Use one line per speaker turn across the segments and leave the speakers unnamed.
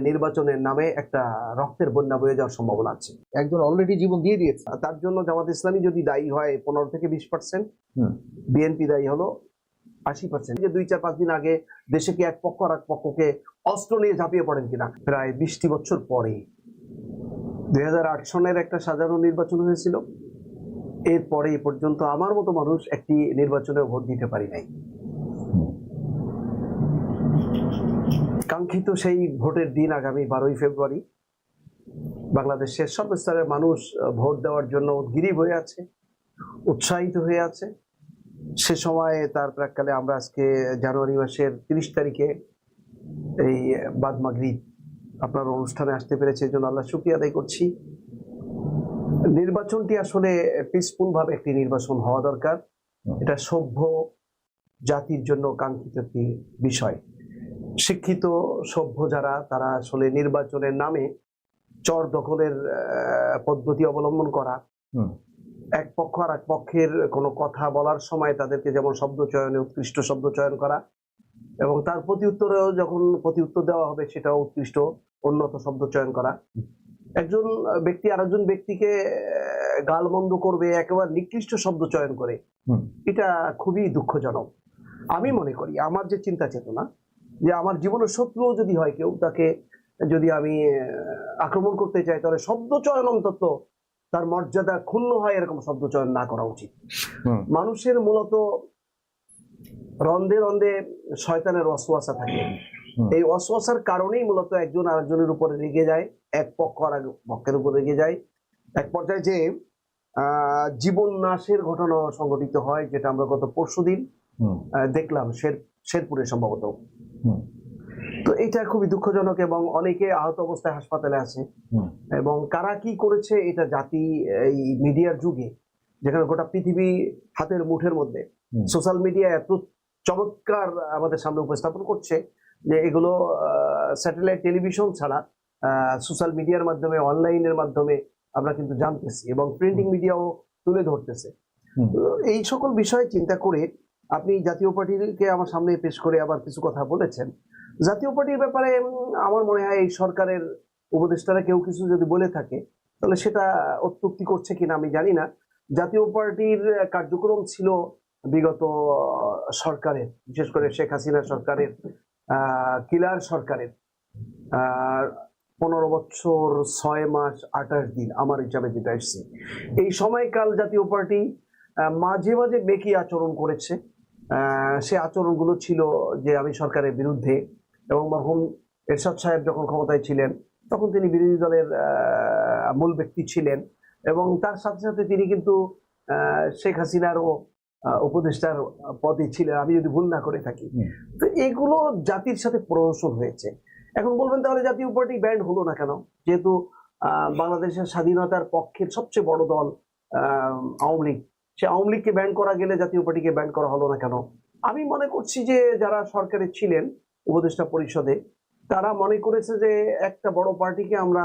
নির্বাচনের নামে একটা রক্তের বন্যা বয়ে যাওয়ার সম্ভাবনা আছে।
একজন অলরেডি জীবন দিয়ে দিয়েছে।
তার জন্য জামাত ইসলামী যদি দায়ী হয় 15 থেকে 20%, বিএনপি দায়ী হলো 80%। যে 2-4-5 দিন আগে দেশে কি এক পক্ষ আর এক পক্ষকে অস্ত্র নিয়ে ঝাঁপিয়ে পড়েন কিনা, প্রায় 20টি বছর পরে 2008 সনের একটা সাধারণ নির্বাচন হয়েছিল। এরপরে এ পর্যন্ত আমার মতো মানুষ একটি নির্বাচনে ভোট দিতে পারি নাই। কাঙ্ক্ষিত সেই ভোটের দিন আগামী 12ই ফেব্রুয়ারি বাংলাদেশের সর্বস্তরের মানুষ ভোট দেওয়ার জন্য উদ্গ্রীব হয়ে আছে, উৎসাহিত হয়ে আছে। সে সময় তার প্রাক্কালে আমরা আজকে জানুয়ারি মাসের 30 তারিখে এই বাদ মাগরিব আপনার অনুষ্ঠানে আসতে পেরেছে, এই জন্য আল্লাহ শুকরিয়া আদায় করছি। নির্বাচনটি আসলে পিসফুল ভাবে একটি নির্বাচন হওয়া দরকার। এটা সভ্য জাতির জন্য কাঙ্ক্ষিত একটি বিষয়। শিক্ষিত সভ্য যারা, তারা আসলে নির্বাচনের নামে চর দখলের পদ্ধতি অবলম্বন করা, এক পক্ষ আর এক পক্ষের কোনো কথা বলার সময় তাদেরকে যেমন শব্দ চয়নে উৎকৃষ্ট শব্দ চয়ন করা, এবং তার প্রতি উত্তরেও যখন প্রতি উত্তর দেওয়া হবে সেটাও উৎকৃষ্ট উন্নত শব্দ চয়ন করা। একজন ব্যক্তি আরেকজন ব্যক্তিকে গালমন্দ করবে একেবারে নিকৃষ্ট শব্দ চয়ন করে, এটা খুবই দুঃখজনক। আমি মনে করি আমার যে চিন্তা চেতনা, যে আমার জীবনের শত্রুও যদি হয় কেউ, তাকে যদি আমি আক্রমণ করতে চাই, তাহলে শব্দ চয়ন অন্তত তার মর্যাদা ক্ষুণ্ণ হয় এরকম শব্দ চয়ন না করা উচিত। মানুষের মূলত রন্ধে রন্ধে শয়তানের ওয়াসওয়াসা থাকে। এই ওয়াসওয়াসার কারণেই মূলত একজন আরেকজনের উপরে রেগে যায়, এক পক্ষ আর এক পক্ষের উপর রেগে যায়। এক পর্যায়ে যে জীবন নাশের ঘটনা সংঘটিত হয়, যেটা আমরা গত পরশুদিন দেখলাম শেরপুরে সম্ভবত। তো এটা খুবই দুঃখজনক, এবং অনেকে আহত অবস্থায় হাসপাতালে আছে। এবং কারা কি করেছে এটা জাতি এই মিডিয়ার যুগে, যেখানে গোটা পৃথিবী হাতের মুঠের মধ্যে, সোশ্যাল মিডিয়া এত চমৎকার আমাদের সামনে উপস্থাপন করছে যে এগুলো স্যাটেলাইট টেলিভিশন ছাড়া সোশ্যাল মিডিয়ার মাধ্যমে, অনলাইনের মাধ্যমে আমরা কিন্তু জানতেছি, এবং প্রিন্টিং মিডিয়াও তুলে ধরতেছে। এই সকল বিষয় চিন্তা করে আপনি জাতীয় পার্টিকে আমার সামনে পেশ করে আবার কিছু কথা বলেছেন। জাতীয় পার্টির ব্যাপারে আমার মনে হয় এই সরকারের উপদেষ্টারা কেউ কিছু যদি বলে থাকে, তাহলে সেটা অত্যুক্তি করছে কিনা আমি জানি না। জাতীয় পার্টির কার্যক্রম ছিল বিগত সরকারের, বিশেষ করে শেখ হাসিনা সরকারের, কিলার সরকারের 15 বছর 6 মাস 28 দিন আমার হিসাবে যেটা এসছে, এই সময়কাল জাতীয় পার্টি মাঝে মাঝে বেকি আচরণ করেছে। সে আচরণগুলো ছিল যে আমি সরকারের বিরুদ্ধে, এবং মরহুম এরশাদ সাহেব যখন ক্ষমতায় ছিলেন তখন তিনি বিরোধী দলের মূল ব্যক্তি ছিলেন, এবং তার সাথে সাথে তিনি কিন্তু শেখ হাসিনারও উপদেষ্টার পদে ছিলেন, আমি যদি ভুল না করে থাকি। তো এগুলো জাতির সাথে প্রহসন হয়েছে। এখন বলবেন তাহলে জাতীয় পার্টি ব্যান্ড হলো না কেন? যেহেতু বাংলাদেশের স্বাধীনতার পক্ষের সবচেয়ে বড় দল আওয়ামী লীগ, সে আওয়ামী লীগকে ব্যান্ড করা গেলে জাতীয় পার্টিকে ব্যান্ড করা হলো না কেন? আমি মনে করছি যে যারা সরকারে ছিলেন উপদেষ্টা পরিষদে, তারা মনে করেছে যে একটা বড় পার্টিকে আমরা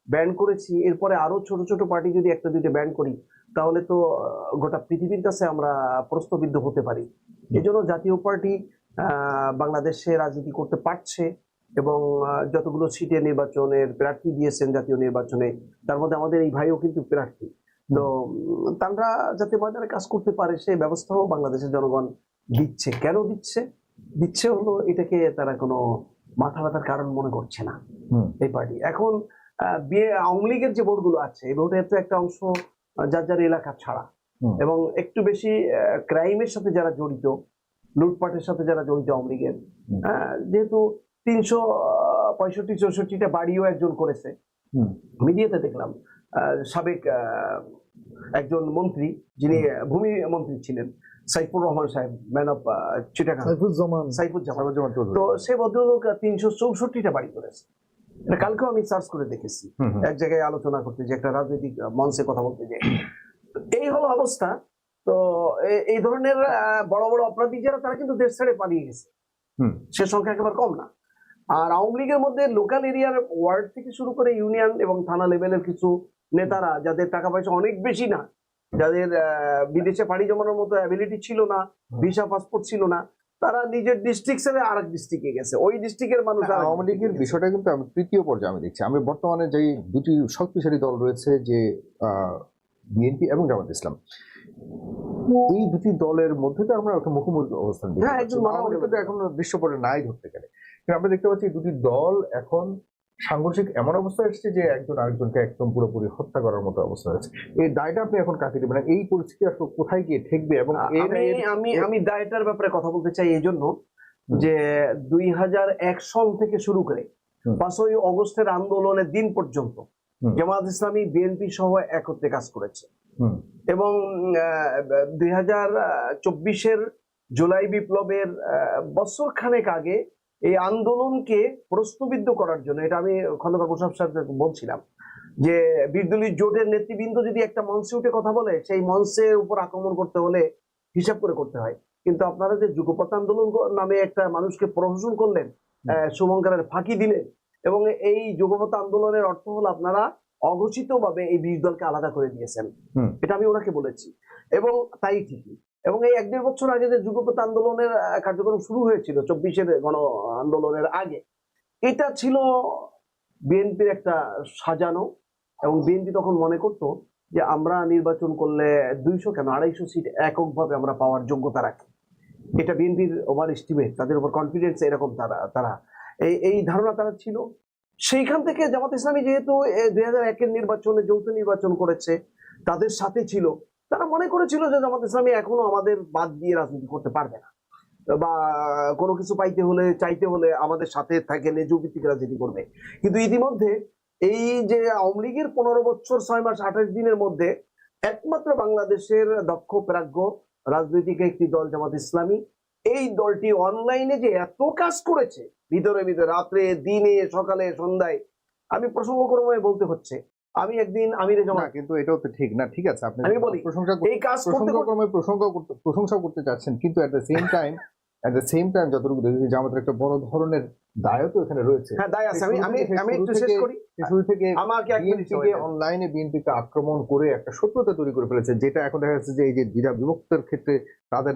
ব্যান্ড করেছি, এরপরে আরো ছোট ছোট পার্টি যদি একটা দুইটা ব্যান্ড করি, তাহলে তো গোটা পৃথিবীর কাছে আমরা প্রশ্নবিদ্ধ হতে পারি। এজন্য জাতীয় পার্টি বাংলাদেশে রাজনীতি করতে পারছে, এবং যতগুলো সিটে নির্বাচনের প্রার্থী দিয়েছেন জাতীয় নির্বাচনে, তার মধ্যে আমাদের এই ভাইও কিন্তু প্রার্থী। তো তারা যাতে বাজারে কাজ করতে পারে সেই ব্যবস্থাও বাংলাদেশের জনগণ দিচ্ছে। কেন দিচ্ছে হলো এটাকে তারা কোনো মাথা ব্যথার কারণ মনে করছে না এই পার্টি। এখন আওয়ামী লীগের যে ভোটগুলো আছে, এই ভোটের তো একটা অংশ যার যার এলাকা ছাড়া, এবং একটু বেশি ক্রাইমের সাথে যারা জড়িত, লুটপাটের সাথে যারা জড়িত আওয়ামী লীগের, যেহেতু 365-64টা বাড়িও একজন করেছে, মিডিয়াতে দেখলাম সাবেক একজন মন্ত্রী, যিনি ভূমি মন্ত্রী ছিলেন, সাইফুর রহমান সাহেব, ম্যান অফ চিটাগাং, সাইফুজ্জামান। তো সে ভদ্রলোক 364টা বাড়ি করেছে। এটা কালকেও আমি সার্চ করে দেখেছি, এক জায়গায় আলোচনা করতে, যে একটা রাজনৈতিক মঞ্চে কথা বলতে যে এই হলো অবস্থা। তো এই ধরনের বড় বড় অপরাধী যারা, তারা কিন্তু দেশ ছেড়ে পালিয়ে গেছে, সে সংখ্যা একেবারে কম না। আর আওয়ামী লীগের মধ্যে লোকাল এরিয়ার ওয়ার্ড থেকে শুরু করে ইউনিয়ন এবং থানা লেভেলের কিছু নেতারা, যাদের টাকা পয়সা অনেক বেশি না, যাদের বিদেশে পাড়ি জমানোর মতো অ্যাবিলিটি ছিল না, ভিসা পাসপোর্ট ছিল না, তারা নিজের ডিস্ট্রিক্ট ছেড়ে আরেক ডিস্ট্রিক্টে গেছে, ওই ডিস্ট্রিক্টের মানুষ আরেক
আওয়ামী লীগের
district-এ গেছে।
বিষয়টা কিন্তু আমি তৃতীয় পর্যায়ে আমি দেখছি। আমি বর্তমানে যেই দুটি শক্তিশালী দল রয়েছে, যে বিএনপি এবং জামাত ইসলাম, এই দুটি দলের মধ্যে তো আমরা একটা মুখোমুখি অবস্থান দেখতে
হ্যাঁ,
পাচ্ছি।
একদম মারামারি
আওয়ামী লীগ তো এখন দৃশ্যপটে নাই ধরতে গেলে, কিন্তু আমরা দেখতে পাচ্ছি এই দুটি দল এখন সাংঘর্ষিক এমন অবস্থায় এসেছে যে একজন আরেকজনকে একদম পুরোপুরি হত্যা করার মতো অবস্থা হয়েছে। এই দায়টা আপনি এখন কাকে দিবেন? এই পরিস্থিতি আসলে কোথায় গিয়ে ঠেকবে? এবং
আমি দায়টার ব্যাপারে কথা বলতে চাই এই জন্য যে 2001 সন থেকে শুরু করে 5ই অগস্টের আন্দোলনের দিন পর্যন্ত জামাত ইসলামী বিএনপি সহ একত্রে কাজ করেছে এবং 2024-এর জুলাই বিপ্লবের বছর খানেক আগে এই আন্দোলনকে প্রশ্নবিদ্ধ করার জন্য, এটা আমি খন্দকার মোশাররফ সাহেবকে বলছিলাম যে বিরোধী জোটের নেতৃবৃন্দ যদি একটা মঞ্চে উঠে কথা বলে, সেই মঞ্চের উপর আক্রমণ করতে হলে হিসাব করে করতে হয়। কিন্তু আপনারা যে যুগপৎ আন্দোলন নামে একটা মানুষকে প্রহসন করলেন, শুভঙ্করের ফাঁকি দিলেন, এবং এই যুগপৎ আন্দোলনের অর্থ হলো আপনারা অঘোষিতভাবে এই 20 দলকে আলাদা করে দিয়েছেন। এটা আমি ওনাকে বলেছি এবং তাই ঠিকই। এবং এই 1-1.5 বছর আগে যে যুগপৎ আন্দোলনের কার্যক্রম শুরু হয়েছিল 24-এর গণ আন্দোলনের আগে, এটা ছিল বিএনপির একটা সাজানো, এবং বিএনপি তখন মনে করতো যে আমরা নির্বাচন করলে 200 কেন 250 সিট এককভাবে আমরা পাওয়ার যোগ্যতা রাখি। এটা বিএনপির ওভার এস্টিমেট, তাদের উপর কনফিডেন্স, এরকম তারা এই ধারণা তারা ছিল। সেইখান থেকে জামাত ইসলামী যেহেতু 2001-এর নির্বাচনে যৌথ নির্বাচন করেছে, তাদের সাথে ছিল, তারা মনে করেছিল যে জামাত ইসলামী এখনো আমাদের বাদ দিয়ে রাজনীতি করতে পারবে না, বা কোনো কিছু পাইতে হলে চাইতে হলে আমাদের সাথে থাকে লেজু ভিত্তিক রাজনীতি করবে। কিন্তু ইতিমধ্যে এই যে আওয়ামী লীগের 15 বছর 6 মাস 28 দিনের মধ্যে একমাত্র বাংলাদেশের দক্ষ প্রাজ্ঞ রাজনৈতিক একটি দল জামাত ইসলামী, এই দলটি অনলাইনে যে এত কাজ করেছে, ভিতরে ভিতরে রাত্রে দিনে সকালে সন্ধ্যায়, আমি প্রসঙ্গক্রমে বলতে হচ্ছে, আমি একদিন আমিরে জামাত,
কিন্তু এটাও তো ঠিক না। ঠিক আছে, আপনি
আমি বলি
প্রশংসা
এই কাজ করতে করতে
প্রশংসা করতে চাচ্ছেন, কিন্তু এট দ্য সেম টাইম যতটুকু দেখেছি জামাতের একটা বড় ধরনের দায়ও তো এখানে রয়েছে।
হ্যাঁ, দায় আছে। আমি একটু শেষ করি।
শুরু থেকে
আমাকে এক মিনিট সময় দেন।
অনলাইনে বিএনপিকে আক্রমণ করে একটা শত্রুতা তৈরি করে ফেলেছে, যেটা এখন দেখা যাচ্ছে যে এই যে দ্বিধা বিভক্তের ক্ষেত্রে তাদের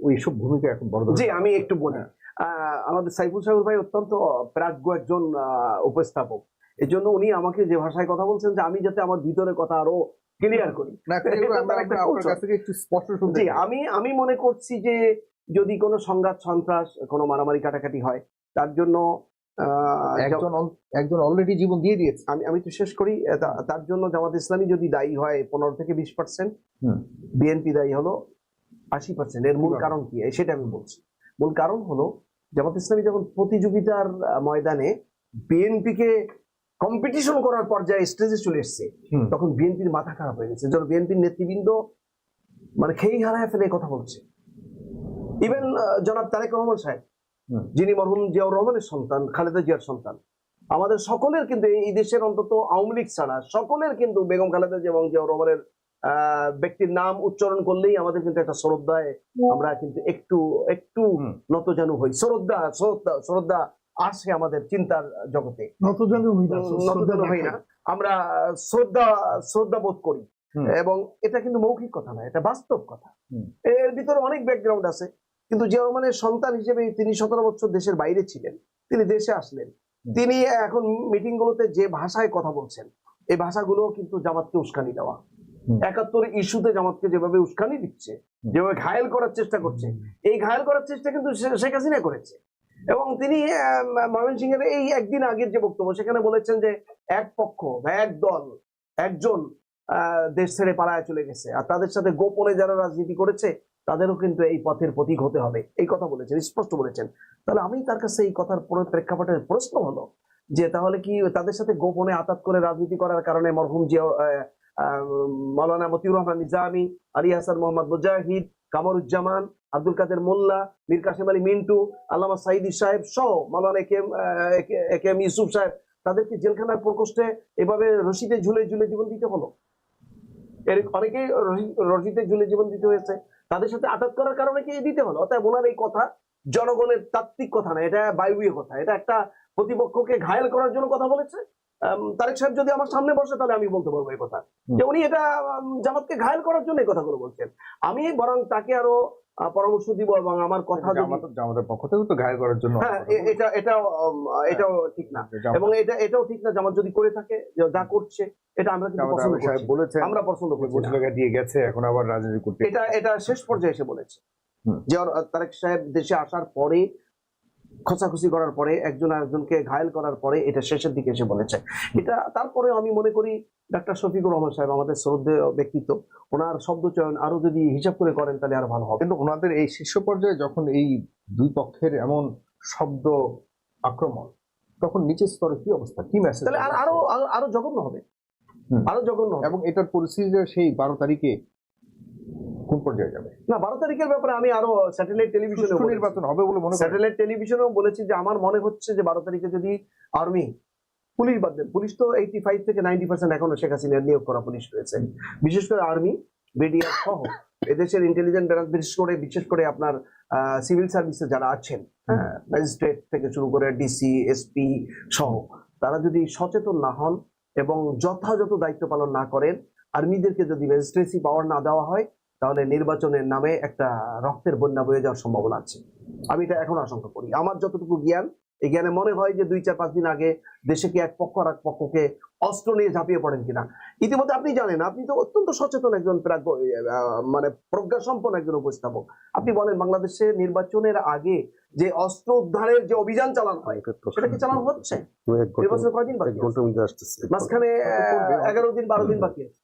ওইসব ভূমিকা এখন বড়
জি, আমি একটু বলি। আমাদের সাইফুল সাহেব ভাই অত্যন্ত প্রাজ্ঞ একজন উপস্থাপক, এই জন্য উনি আমাকে যে ভাষায় কথা বলছেন যে আমি যাতে আমার ভিতরে কথা আরো ক্লিয়ার করি।
একটু স্পষ্ট শুনতে
জি, আমি মনে করছি যে যদি কোনো সংঘাত সন্ত্রাস, কোনো মারামারি কাটাকাটি হয়, তার জন্য
একজন অলরেডি জীবন দিয়ে দিয়েছে।
আমি তো শেষ করি। তার জন্য জামাত ইসলামী যদি দায়ী হয় 15 থেকে 20%, বিএনপি দায়ী হলো 80%। এর মূল কারণ কি সেটা আমি বলছি। মূল কারণ হলো জামাত ইসলামী যখন প্রতিযোগিতার ময়দানে বিএনপিকে কম্পিটিশন করার পর্যায়ে স্টেজে চলে এসছে, তখন বিএনপির মাথা খারাপ হয়ে গেছে। যখন বিএনপির নেতৃবৃন্দ মানে খেই হারায় ফেলে কথা বলছে। ইভেন জনাব তারেক রহমান সাহেব, যিনি মরহুম জিয়াউর রহমানের সন্তান, খালেদা জিয়ার সন্তান, আমাদের সকলের কিন্তু এই দেশের অন্তত আওয়ামী লীগ ছাড়া সকলের কিন্তু বেগম খালেদা জিয়া এবং জিয়াউর রহমানের ব্যক্তির নাম উচ্চারণ করলেই আমাদের কিন্তু একটা শ্রদ্ধায় আমরা কিন্তু একটু নতজানু হই। শ্রদ্ধা আসে আমাদের চিন্তার জগতে, নতজানু হই না, আমরা শ্রদ্ধা বোধ করি। এবং এটা কিন্তু মৌখিক কথা না, এটা বাস্তব কথা। এর ভিতরে অনেক ব্যাকগ্রাউন্ড আছে। কিন্তু জিয়াউর রহমানের সন্তান হিসেবে তিনি 17 বছর দেশের বাইরে ছিলেন, তিনি দেশে আসলেন, তিনি এখন মিটিং গুলোতে যে ভাষায় কথা বলছেন, এই ভাষাগুলো কিন্তু জামাতকে উস্কানি দেওয়া। 71 ইস্যুতে জামাতকে যেভাবে উস্কানি দিচ্ছে, যেভাবে ঘায়েল করার চেষ্টা করছে, এই ঘায়েল করার চেষ্টা কিন্তু শেখ হাসিনা করেছে। এবং তিনি ময়মনসিংহের এই একদিন আগের যে বক্তব্য, সেখানে বলেছেন যে এক পক্ষ বা এক দল একজন দেশ ছেড়ে পালায় চলে গেছে, আর তাদের সাথে গোপনে যারা রাজনীতি করেছে তাদেরও কিন্তু এই পথের প্রতীক হতে হবে, এই কথা বলেছেন, স্পষ্ট বলেছেন। তাহলে আমি তার কাছে এই কথার প্রেক্ষাপটে প্রশ্ন হলো যে তাহলে কি তাদের সাথে গোপনে আতাত করে রাজনীতি করার কারণে মরহুম জিয়া, মাওলানা মতিউর রহমান নিজামী, আলী হাসান মোহাম্মদ মুজাহিদ, কামরুজ্জামান, আব্দুল কাদের মোল্লা, মীর কাসেম আলী মিন্টু, আল্লামা সাইদি সাহেব সহ মাওলানা এ কে এম ইউসুফ সাহেব, তাদেরকে জেলখানার প্রকোষ্ঠে এভাবে রশিদে ঝুলে ঝুলে জীবন দিতে হলো? এর অনেকেই রশিদে ঝুলে জীবন দিতে হয়েছে, তাদের সাথে আঘাত করার কারণে কি দিতে হলো? অতএব ওনার এই কথা জনগণের তাত্ত্বিক কথা না, এটা বায়বীয় কথা, এটা একটা প্রতিপক্ষকে ঘায়েল করার জন্য কথা বলেছে। তারেক সাহেব যদি আমার সামনে বসে তাহলে আমি বলতে পারবো এই কথা, যে উনি এটা জামাতকে ঘায়েল করার জন্য এই কথাগুলো বলছেন। আমি বরং তাকে আরো পরামর্শ দিব এবং আমার কথা যদি-
জামাতের পক্ষ থেকে তো ঘায়ল করার জন্য
হ্যাঁ, এটাও ঠিক না, এবং এটাও ঠিক না জামাত যদি করে থাকে যা করছে এটা আমরা কিন্তু পছন্দ করছি না।
বলেছেন
আমরা পছন্দ করছি
কোটি
না।
টাকা দিয়ে গেছে, এখন আবার রাজনীতি করতে
এটা শেষ পর্যায়ে এসে বলেছে যে তারেক সাহেব দেশে আসার পরে খোঁচাখুচি করার পরে একজন আরেকজনকে ঘায়েল করার পরে এটা শেষের দিকে এসে বলেছে। এটা তারপরে আমি মনে করি ডাক্তার শফিকুর রহমান সাহেব আমাদের শ্রদ্ধেয় ব্যক্তিত্ব, ওনার শব্দ চয়ন আরো যদি হিসাব করে করেন তাহলে আরো ভালো হবে।
কিন্তু ওনাদের এই শীর্ষ পর্যায়ে যখন এই দুই পক্ষের এমন শব্দ আক্রমণ, তখন নিচের স্তরে কি অবস্থা, কি মেসেজ,
তাহলে আরো জঘন্য হবে, আরো জঘন্য হবে।
এবং এটার পরিস্থিতিটা সেই 12 তারিখে কোন পর্যায়ে যাবে?
না, 12 তারিখের ব্যাপারে আমি আরো স্যাটেলাইট টেলিভিশনে
সুষ্ঠু নির্বাচন হবে বলে মনে করেন?
স্যাটেলাইট টেলিভিশনেও বলেছি যে আমার মনে হচ্ছে যে 12 তারিখে যদি আর্মি, পুলিশ বাদ দেন, পুলিশ তো 85 থেকে 90% এখনো শেখ হাসিনার নিয়োগ করা পুলিশ রয়েছে, বিশেষ করে আর্মি, বিডিআর সহ এদেশের ইন্টেলিজেন্ট ব্রাঞ্চ, বিশেষ করে আপনার সিভিল সার্ভিসে যারা আছেন, ম্যাজিস্ট্রেট থেকে শুরু করে ডিসি, এসপি সহ, তারা যদি সচেতন না হন এবং যথাযথ দায়িত্ব পালন না করেন, আর্মিদেরকে যদি ম্যাজিস্ট্রেসি পাওয়ার না দেওয়া হয়, তাহলে নির্বাচনের নামে একটা রক্তের বন্যা বয়ে যাওয়ার সম্ভাবনা আছে। আমি এটা এখন আশঙ্কা করি। আমার যতটুকু জ্ঞান, এই জ্ঞানে মনে হয় যে 2-4-5 দিন আগে দেশে কি এক পক্ষ আর এক পক্ষকে অস্ত্র নিয়ে ঝাঁপিয়ে পড়েন কিনা। ইতিমধ্যে আপনি জানেন, আপনি তো অত্যন্ত সচেতন একজন মানে প্রজ্ঞাসম্পন্ন একজন উপস্থাপক, আপনি বলেন বাংলাদেশে নির্বাচনের আগে যে অস্ত্র উদ্ধারের যে অভিযান চালানো হয় সেটা কি চালানো হচ্ছে? নির্বাচনের কয়দিন বাকি আছে? মাঝখানে 11 দিন 12 দিন বাকি আছে।